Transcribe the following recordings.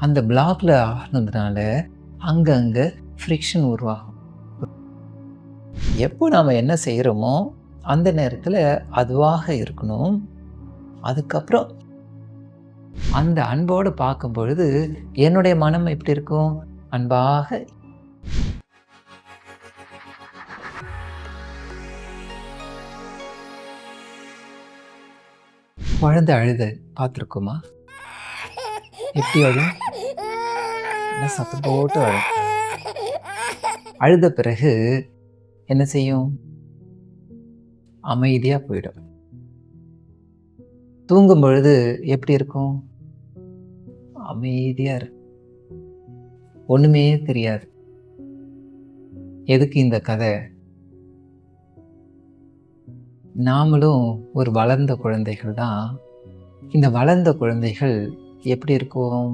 அந்த பிளாக்ல ஆனதுனால அங்கங்கே ஃப்ரிக்ஷன் உருவாகும். எப்போ நாம் என்ன செய்கிறோமோ அந்த நேரத்தில் அதுவாக இருக்கணும். அதுக்கப்புறம் அந்த அன்போடு பார்க்கும் பொழுது என்னுடைய மனம் எப்படி இருக்கும்? அன்பாக. குழந்தை அழுத பார்த்துருக்கோமா? எப்படி அழும்? என்ன சத்தம் போட்டு அழும். அழுத பிறகு என்ன செய்யும்? அமைதியாக போயிடும். தூங்கும் பொழுது எப்படி இருக்கும்? அமைதியாக இருக்கும். ஒன்றுமே தெரியாது. எதுக்கு இந்த கதை? நாமளும் ஒரு வளர்ந்த குழந்தைகள் தான். இந்த வளர்ந்த குழந்தைகள் எப்படி இருக்கும்?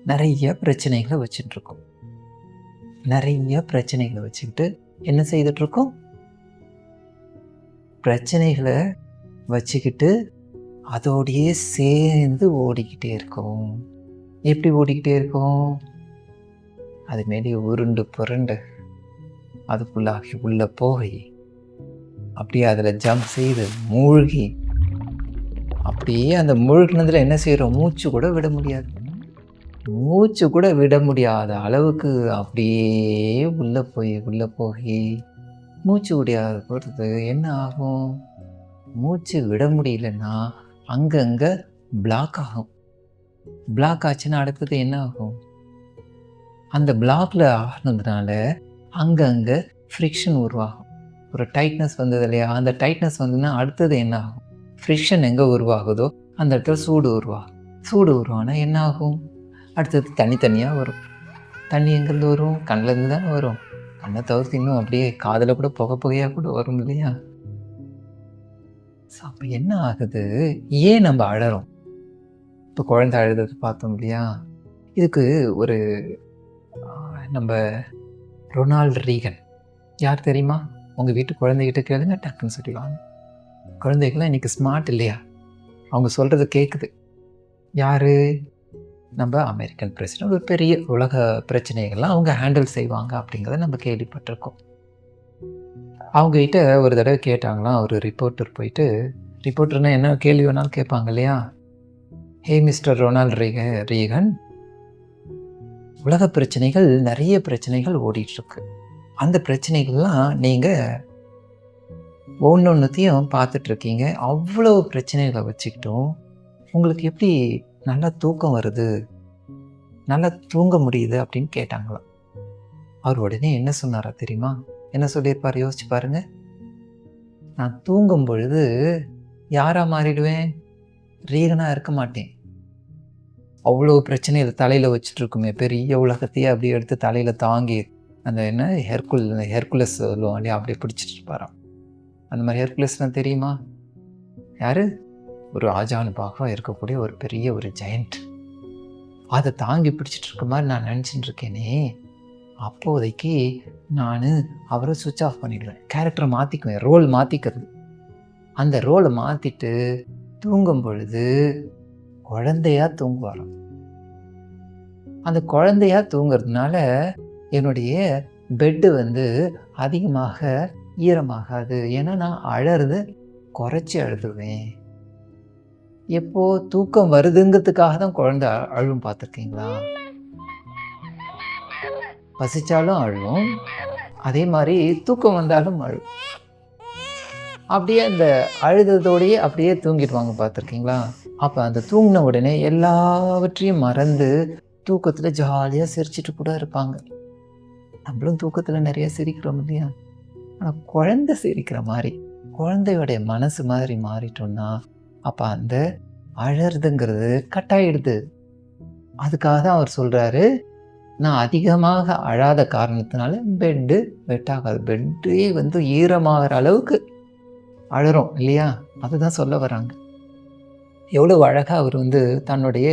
நிறைய பிரச்சனைகளை வச்சுட்டுருக்கோம். நிறைய பிரச்சனைகளை வச்சுக்கிட்டு என்ன செய்துட்ருக்கோம்? பிரச்சனைகளை வச்சுக்கிட்டு அதோடையே சேர்ந்து ஓடிக்கிட்டே இருக்கோம். எப்படி ஓடிக்கிட்டே இருக்கோம்? அது மேலே உருண்டு புரண்டு அதுக்குள்ளாகி உள்ளே போய் அப்படியே அதில் ஜம்ப் செய்து மூழ்கி அப்படியே அந்த மூழ்கினதில் என்ன செய்கிறோம்? மூச்சு கூட விட முடியாது. மூச்சு கூட விட முடியாத அளவுக்கு அப்படியே உள்ளே போய் மூச்சு விடாத பொறுத்து என்ன ஆகும்? மூச்சு விட முடியலன்னா அங்கங்கே பிளாக் ஆகும். பிளாக் ஆச்சுன்னா அடுத்தது என்ன ஆகும்? அந்த பிளாக்ல ஆனதுனால அங்கங்கே ஃப்ரிக்ஷன் உருவாகும். ஒரு டைட்னஸ் வந்தது இல்லையா? அந்த டைட்னஸ் வந்ததுன்னா அடுத்தது என்ன ஆகும்? ஃப்ரிக்ஷன் எங்கே உருவாகுதோ அந்த இடத்துல சூடு உருவாகும். சூடு உருவானா என்ன ஆகும்? அடுத்தது தனியாக வரும். தண்ணி எங்கேருந்து வரும்? கண்ணிலேருந்து தானே வரும். கண்ணை தவிர்த்து இன்னும் அப்படியே காதில் கூட புகையாக கூட வரும் இல்லையா? அப்போ என்ன ஆகுது? ஏன் நம்ம அழறோம்? இப்போ குழந்தை அழுது பார்த்தோம் இல்லையா? இதுக்கு ஒரு நம்ம ரொனால்ட் ரீகன் யார் தெரியுமா? உங்கள் வீட்டு குழந்தைகிட்ட கேளுங்க, டக்குன்னு சொல்லிடுவாங்க. குழந்தைகள்லாம் இன்றைக்கி ஸ்மார்ட் இல்லையா? அவங்க சொல்கிறது கேட்குது. யார்? நம்ம அமெரிக்கன் பிரசிடென்ட். ஒரு பெரிய உலக பிரச்சனைகள்லாம் அவங்க ஹேண்டில் செய்வாங்க அப்படிங்கிறத நம்ம கேள்விப்பட்டிருக்கோம். அவங்ககிட்ட ஒரு தடவை கேட்டாங்களாம், ஒரு ரிப்போர்ட்டர் போயிட்டு. ரிப்போர்ட்டர்னா என்ன கேள்வி வேணாலும் கேட்பாங்க இல்லையா? ஹே மிஸ்டர் ரொனால்ட் ரீகன், உலக பிரச்சனைகள், நிறைய பிரச்சனைகள் ஓடிட்டுருக்கு. அந்த பிரச்சனைகள்லாம் நீங்கள் ஒவ்வொன்றையும் பார்த்துட்ருக்கீங்க. அவ்வளோ பிரச்சனைகளை வச்சுக்கிட்டும் உங்களுக்கு எப்படி நல்லா தூக்கம் வருது, நல்லா தூங்க முடியுது அப்படின்னு கேட்டாங்களாம். அவர் உடனே என்ன சொன்னாரா தெரியுமா? என்ன சொல்லியிருப்பார்? யோசிச்சு பாருங்க. நான் தூங்கும் பொழுது யாராக மாறிடுவேன்? ரீகனாக இருக்க மாட்டேன். அவ்வளோ பிரச்சனையை தலையில் வச்சுட்டு இருக்குமே, பெரிய உலகத்தையே அப்படியே எடுத்து தலையில் தாங்கி அந்த என்ன ஹெர்குலஸ் சொல்லுவோம் இல்லையா? அப்படியே பிடிச்சிட்டு இருப்பாராம். அந்த மாதிரி ஹெர்குலஸ்லாம் தெரியுமா? யார்? ஒரு ஆஜானுபாக இருக்கக்கூடிய ஒரு பெரிய ஒரு ஜெயண்ட். அதை தாங்கி பிடிச்சிட்டு இருக்க மாதிரி நான் நினச்சிட்டு இருக்கேனே, அப்போதைக்கு நான் அவரை சுவிட்ச் ஆஃப் பண்ணிடுவேன். கேரக்டரை மாற்றிக்குவேன், ரோல் மாற்றிக்கிறது. அந்த ரோலை மாற்றிட்டு தூங்கும் பொழுது குழந்தையாக தூங்குவாராம். அந்த குழந்தையாக தூங்குறதுனால என்னுடைய பெட்டு அதிகமாக ஈரமாகாது. ஏன்னா நான் அழறது குறைச்சி அழுதுவேன். எப்போ தூக்கம் வருதுங்கிறதுக்காக தான் குழந்தை அழுவும். பார்த்துருக்கீங்களா? பசிச்சாலும் அழுவும், அதே மாதிரி தூக்கம் வந்தாலும் அழுவும். அப்படியே அந்த அழுததோடையே அப்படியே தூங்கிடுவாங்க. பார்த்துருக்கீங்களா? அப்போ அந்த தூங்கின உடனே எல்லாவற்றையும் மறந்து தூக்கத்தில் ஜாலியாக சிரிச்சிட்டு கூட இருப்பாங்க. நம்மளும் தூக்கத்தில் நிறைய சிரிக்கிறோம் இல்லையா? ஆனால் குழந்தை சிரிக்கிற மாதிரி, குழந்தையோடைய மனசு மாதிரி மாறிட்டோம்னா அப்போ அந்த அழறதுங்கிறது கட்டாயிடுது. அதுக்காக தான் அவர் சொல்கிறாரு, நான் அதிகமாக அழாத காரணத்தினால பெட்டு வெட்டாகாது. பெட்டே ஈரமாகிற அளவுக்கு அழறோம் இல்லையா? அதுதான் சொல்ல வராங்க. எவ்வளோ அழகாக அவர் தன்னுடைய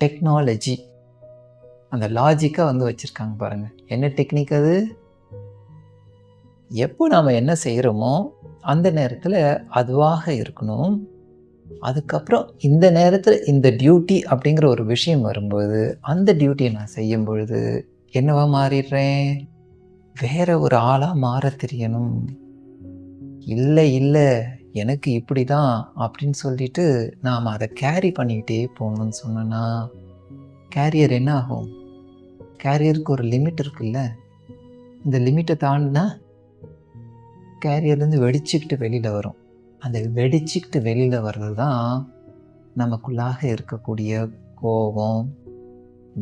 டெக்னாலஜி, அந்த லாஜிக்காக வச்சுருக்காங்க பாருங்கள். என்ன டெக்னிக் அது? எப்போ நாம் என்ன செய்கிறோமோ அந்த நேரத்தில் அதுவாக இருக்கணும். அதுக்கப்புறம் இந்த நேரத்தில் இந்த டியூட்டி அப்படிங்கிற ஒரு விஷயம் வரும்போது, அந்த டியூட்டியை நான் செய்யும் பொழுது என்னவா மாறிடுறேன்? வேற ஒரு ஆளா மாறத் தெரியணும். இல்ல, இல்ல எனக்கு இப்படிதான் அப்படின்னு சொல்லிட்டு நாம அத கேரி பண்ணிக்கிட்டே போகணும்னு சொன்னோன்னா, கேரியர் என்ன ஆகும்? கேரியருக்கு ஒரு லிமிட் இருக்குல்ல. இந்த லிமிட்ட தாண்டுனா கேரியர்லேருந்து வெடிச்சுக்கிட்டு வெளியில வரும். அந்த வெடிச்சுக்கிட்டு வெளியில வர்றது தான் நமக்குள்ளாக இருக்கக்கூடிய கோபம்,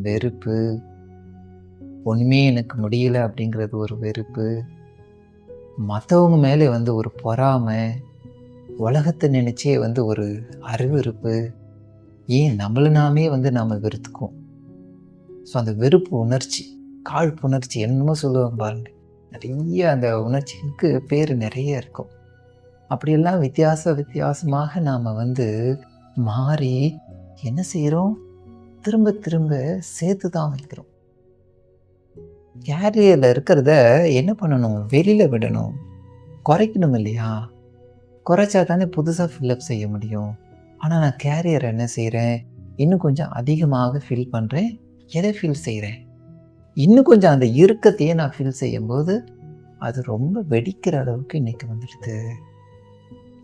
வெறுப்பு, ஒண்ணுமே எனக்கு முடியல அப்படிங்கிறது ஒரு வெறுப்பு, மத்தவங்க மேலே வந்து ஒரு பொறாமை, உலகத்த நினைச்சே வந்து ஒரு அருவருப்பு, ஏன் நம்மள நாமே வந்து நாம வெறுத்துக்குவோம். ஸோ அந்த வெறுப்பு உணர்ச்சி, காழ்ப்புணர்ச்சி என்னமோ சொல்லுவாங்க பாருங்க. நிறைய அந்த உணர்ச்சிகளுக்கு பேர் நிறைய இருக்கும். அப்படியெல்லாம் வித்தியாசமாக நாம வந்து மாறி என்ன செய்கிறோம்? திரும்ப திரும்ப சேர்த்து தான் வைக்கிறோம். கேரியரில் இருக்கிறத என்ன பண்ணணும்? வெளியில விடணும், குறைக்கணும் இல்லையா? குறைச்சா தானே புதுசாக ஃபில்லப் செய்ய முடியும். ஆனால் நான் கேரியர் என்ன செய்கிறேன்? இன்னும் கொஞ்சம் அதிகமாக ஃபில் பண்ணுறேன். எதை ஃபில் செய்கிறேன்? இன்னும் கொஞ்சம் அந்த இறுக்கத்தையே நான் ஃபில் செய்யும்போது அது ரொம்ப வெடிக்கிற அளவுக்கு இன்னைக்கு வந்துடுது.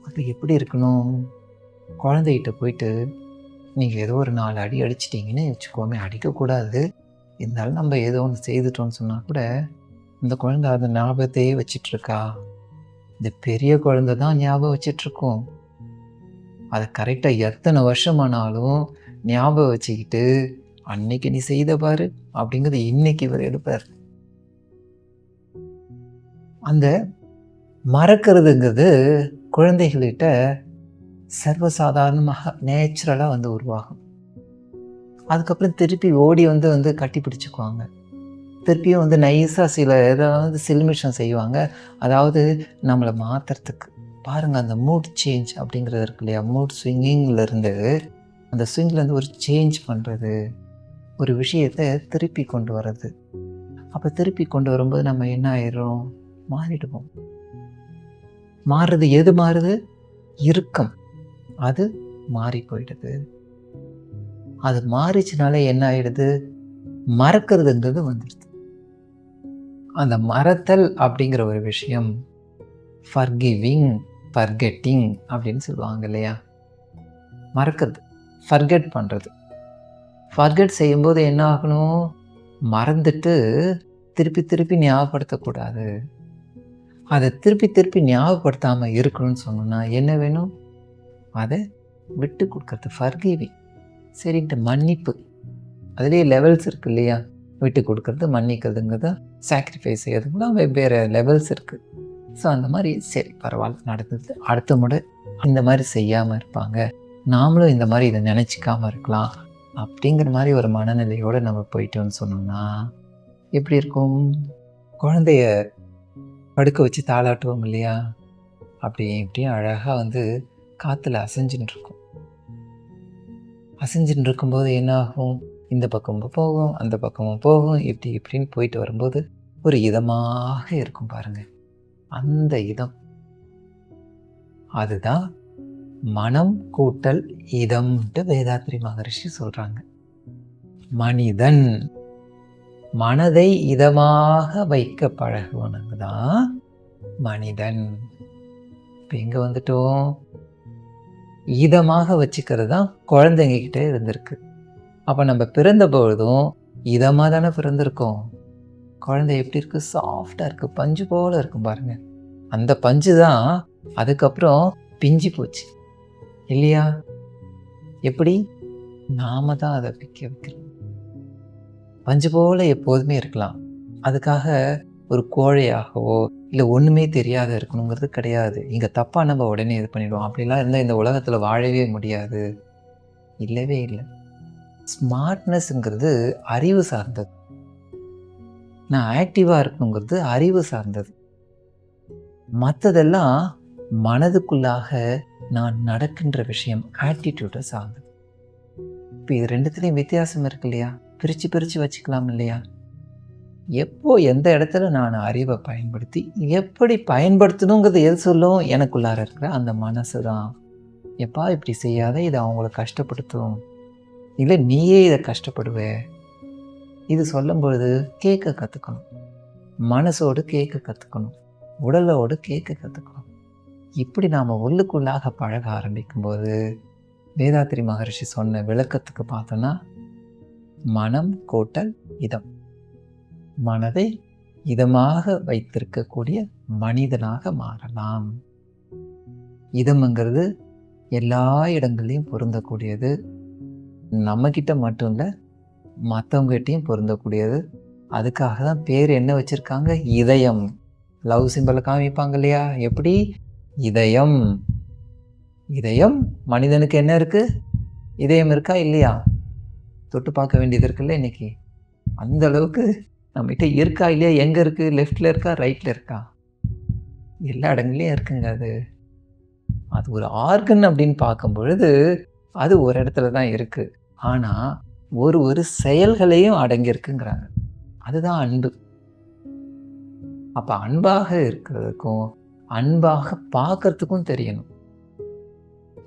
அது எப்படி இருக்கணும்? குழந்தைகிட்ட போயிட்டு நீங்கள் ஏதோ ஒரு 4 அடி அடிச்சிட்டிங்கன்னு வச்சுக்கோமே, அடிக்கக்கூடாது. இருந்தாலும் நம்ம ஏதோ ஒன்று செய்துட்டோம்னு சொன்னால் கூட இந்த குழந்தை அந்த ஞாபகத்தையே வச்சிட்ருக்கா. இந்த பெரிய குழந்தை தான் ஞாபகம் வச்சிட்ருக்கோம். அதை கரெக்டாக எத்தனை வருஷமானாலும் ஞாபகம் வச்சுக்கிட்டு அன்னைக்கு நீ செய்த பாரு அப்படிங்கிறது இன்னைக்கு இவர் எடுப்பார். அந்த மறக்கிறதுங்கிறது குழந்தைகள்கிட்ட சர்வசாதாரணமாக நேச்சுரலாக வந்து உருவாகும். அதுக்கப்புறம் திருப்பி ஓடி வந்து கட்டி பிடிச்சிக்குவாங்க. திருப்பியும் வந்து நைஸாக சில ஏதாவது சில்மிஷம் செய்வாங்க. அதாவது நம்மளை மாற்றுறதுக்கு. பாருங்கள், அந்த மூட் சேஞ்ச் அப்படிங்கிறது இருக்கு இல்லையா? மூட் ஸ்விங்கிங்லேருந்து அந்த ஸ்விங்லேருந்து ஒரு சேஞ்ச் பண்ணுறது, ஒரு விஷயத்தை திருப்பி கொண்டு வர்றது. அப்போ திருப்பி கொண்டு வரும்போது நம்ம என்ன ஆயிடுறோம்? மாறிடுவோம். மாறுறது எது மாறுது? இறுக்கம். அது மாறி போயிடுது. அது மாறிச்சுனாலே என்ன ஆயிடுது? மறக்கிறதுங்கிறது வந்துடுது. அந்த மறத்தல் அப்படிங்கிற ஒரு விஷயம் ஃபர்கிவிங், ஃபர்கெட்டிங் அப்படின்னு சொல்லுவாங்க இல்லையா? மறக்கிறது, ஃபர்கெட் பண்ணுறது. ஃபர்கெட் செய்யும்போது என்ன ஆகணும்? மறந்துட்டு திருப்பி திருப்பி ஞாபகப்படுத்தக்கூடாது. அதை திருப்பி திருப்பி ஞாபகப்படுத்தாமல் இருக்கணும்னு சொன்னோன்னா என்ன வேணும்? அதை விட்டு கொடுக்கறது, ஃபர்கிவிங். சரின்ட்டு மன்னிப்பு. அதுலேயே லெவல்ஸ் இருக்குது இல்லையா? விட்டு கொடுக்கறது, மன்னிக்கிறதுங்கிறது, சாக்ரிஃபைஸ் செய்யறதுக்குலாம் வெவ்வேறு லெவல்ஸ் இருக்குது. ஸோ அந்த மாதிரி சரி பரவாயில்ல நடந்தது, அடுத்த முறை இந்த மாதிரி செய்யாமல் இருப்பாங்க, நாமளும் இந்த மாதிரி இதை நினச்சிக்காமல் இருக்கலாம் அப்படிங்கிற மாதிரி ஒரு மனநிலையோடு நம்ம போயிட்டோன்னு சொன்னோம்னா எப்படி இருக்கும்? குழந்தைய படுக்க வச்சு தாளாட்டுவோம் இல்லையா? அப்படி இப்படியும் அழகாக வந்து காற்றுல அசைஞ்சுன்னு இருக்கும். அசைஞ்சுன்னு இருக்கும்போது என்ன ஆகும்? இந்த பக்கமும் போகும், அந்த பக்கமும் போகும், இப்படி இப்படின்னு போயிட்டு வரும்போது ஒரு இதமாக இருக்கும் பாருங்க. அந்த இதம், அதுதான் மனம் கூட்டல் இதம்ன்ட்டு வேதாத்ரி மகரிஷி சொல்றாங்க. மனிதன் மனதை இதமாக வைக்க பழகுவனுங்க தான் மனிதன். இப்போ எங்கே வந்துட்டோம்? இதமாக வச்சுக்கிறது தான் குழந்தைங்க கிட்டே இருந்திருக்கு. அப்போ நம்ம பிறந்த பொழுதும் இதமாக தானே பிறந்திருக்கோம். குழந்தை எப்படி இருக்குது? சாஃப்டாக இருக்குது, பஞ்சு போல் இருக்கும் பாருங்கள். அந்த பஞ்சு தான் அதுக்கப்புறம் பிஞ்சு போச்சு இல்லையா? எப்படி? நாம தான் அதை பிக்க வைக்கிறோம். பஞ்சு போல் எப்போதுமே இருக்கலாம். அதுக்காக ஒரு கோழையாகவோ இல்லை ஒன்றுமே தெரியாத இருக்கணுங்கிறது கிடையாது. இங்கே தப்பாக நம்ம உடனே இது பண்ணிடுவோம். அப்படிலாம் இருந்தால் இந்த உலகத்தில் வாழவே முடியாது. இல்லவே இல்லை. ஸ்மார்ட்னஸ்ங்கிறது அறிவு சார்ந்தது. நான் ஆக்டிவாக இருக்கணுங்கிறது அறிவு சார்ந்தது. மற்றதெல்லாம் மனதுக்குள்ளாக நான் நடக்கின்ற விஷயம், ஆட்டிடியூட்டை சார்ந்தது. இப்போ இது ரெண்டுத்துலேயும் வித்தியாசம் இருக்கு இல்லையா? பிரித்து வச்சுக்கலாம் இல்லையா? எப்போ எந்த இடத்துல நான் அறிவை பயன்படுத்தி எப்படி பயன்படுத்தணுங்கிறது எது சொல்லும்? எனக்குள்ளார இருக்கிற அந்த மனசு தான். எப்பா இப்படி செய்யாத, இது அவங்கள கஷ்டப்படுத்தும், இல்லை நீயே இதை கஷ்டப்படுவ. இது சொல்லும்பொழுது கேட்க கற்றுக்கணும், மனசோடு கேட்க கற்றுக்கணும், உடலோடு கேட்க கற்றுக்கணும். இப்படி நாம் உள்ளுக்குள்ளாக பழக ஆரம்பிக்கும்போது வேதாத்திரி மகரிஷி சொன்ன விளக்கத்துக்கு பார்த்தோன்னா, மனம் கூட்டல் இதம், மனதை இதமாக வைத்திருக்கக்கூடிய மனிதனாக மாறலாம். இதம்ங்கிறது எல்லா இடங்கள்லையும் பொருந்தக்கூடியது, நம்மக்கிட்ட மட்டும் இல்லை மற்றவங்ககிட்டையும் பொருந்தக்கூடியது. அதுக்காக தான் பேர் என்ன வச்சுருக்காங்க, இதயம். லவ் சிம்பலை காமிப்பாங்க இல்லையா, எப்படி இதயம். இதயம் மனிதனுக்கு என்ன இருக்குது, இதயம் இருக்கா இல்லையா, தொட்டு பார்க்க வேண்டியது இருக்குல்ல இன்னைக்கு. அந்த அளவுக்கு நம்மகிட்ட இருக்கா இல்லையா, எங்கே இருக்குது, லெஃப்டில் இருக்கா ரைட்டில் இருக்கா, எல்லா இடங்கள்லையும் இருக்குங்க. அது ஒரு ஆர்கன் அப்படின்னு பார்க்கும் பொழுது அது ஒரு இடத்துல தான் இருக்குது. ஆனால் ஒரு செயல்களையும் அடங்கியிருக்குங்கிறாங்க. அதுதான் அன்பு. அப்போ அன்பாக இருக்கிறதுக்கும் அன்பாக பார்க்கறதுக்கும் தெரியணும்.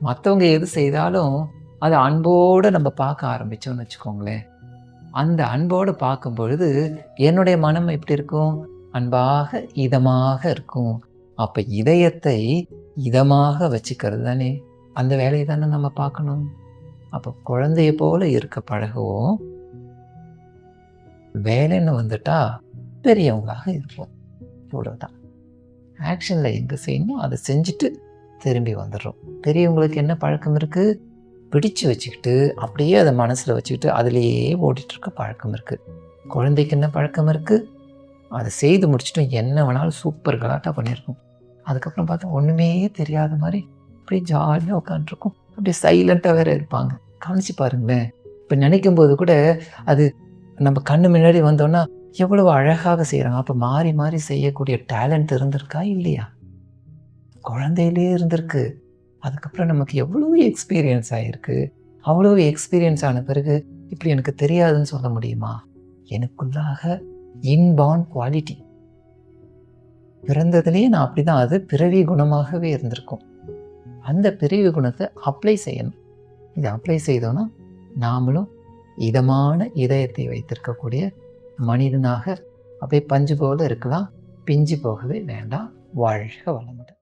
மற்றவங்க எது செய்தாலும் அதை அன்போடு நம்ம பார்க்க ஆரம்பித்தோம்னு வச்சுக்கோங்களேன், அந்த அன்போடு பார்க்கும் பொழுது என்னுடைய மனம் எப்படி இருக்கும், அன்பாக இதமாக இருக்கும். அப்போ இதயத்தை இதமாக வச்சுக்கிறது தானே, அந்த வேலையை தானே நம்ம பார்க்கணும். அப்போ குழந்தைய போல இருக்க பழகுவோம், வேலைன்னு வந்துட்டா பெரியவங்களாக இருப்போம். இவ்வளோதான். ஆக்ஷனில் எங்கே செய்யணும் அதை செஞ்சுட்டு திரும்பி வந்துடுறோம். பெரியவங்களுக்கு என்ன பழக்கம் இருக்குது, பிடிச்சு வச்சுக்கிட்டு அப்படியே அதை மனசில் வச்சுக்கிட்டு அதிலேயே ஓடிட்டுருக்க பழக்கம் இருக்குது. குழந்தைக்கு என்ன பழக்கம் இருக்குது, அதை செய்து முடிச்சுட்டு என்ன வேணாலும் சூப்பர் கலாட்டாக பண்ணியிருக்கோம். அதுக்கப்புறம் பார்த்தா ஒன்றுமே தெரியாத மாதிரி அப்படியே ஜாலியாக உட்காந்துருக்கும், அப்படியே சைலண்ட்டாக வேறு இருப்பாங்க. கவனிச்சு பாருங்களேன். இப்போ நினைக்கும் போது கூட அது நம்ம கண்ணு முன்னாடி வந்தோன்னா எவ்வளவு அழகாக செய்கிறாங்க. அப்போ மாறி மாறி செய்யக்கூடிய டேலண்ட் இருந்திருக்கா இல்லையா, குழந்தையிலே இருந்திருக்கு. அதுக்கப்புறம் நமக்கு எவ்வளோ எக்ஸ்பீரியன்ஸ் ஆகிருக்கு. அவ்வளோ எக்ஸ்பீரியன்ஸ் ஆன பிறகு இப்படி எனக்கு தெரியாதுன்னு சொல்ல முடியுமா? எனக்குள்ளாக இன்பார்ன் குவாலிட்டி பிறந்ததுலேயே நான் அப்படி தான், அது பிறவி குணமாகவே இருந்திருக்கும். அந்த பிறவி குணத்தை அப்ளை செய்யணும். இதை அப்ளை செய்தோன்னா நாமளும் இதமான இதயத்தை வைத்திருக்கக்கூடிய மனிதனாக அப்படியே பஞ்சு போல இருக்கலாம். பிஞ்சு போகவே வேண்டாம். வாழ்க வளமுடன்.